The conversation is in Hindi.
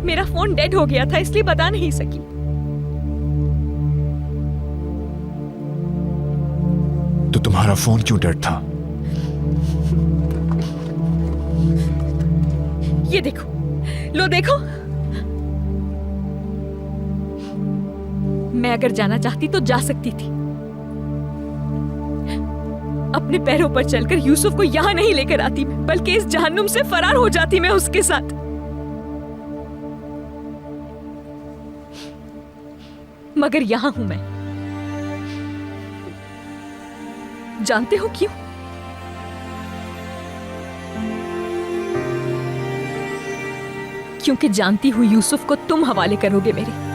मेरा फोन डेड हो गया था इसलिए बता नहीं सकी। तो तुम्हारा फोन क्यों डेड था? ये देखो, लो देखो। मैं अगर जाना चाहती तो जा सकती थी। अपने पैरों पर चलकर यूसुफ को यहां नहीं लेकर आती मैं, बल्कि इस जहन्नुम से फरार हो जाती मैं उसके साथ। मगर यहां हूं मैं। जानते हो क्यों? क्योंकि जानती हूं यूसुफ को तुम हवाले करोगे मेरे।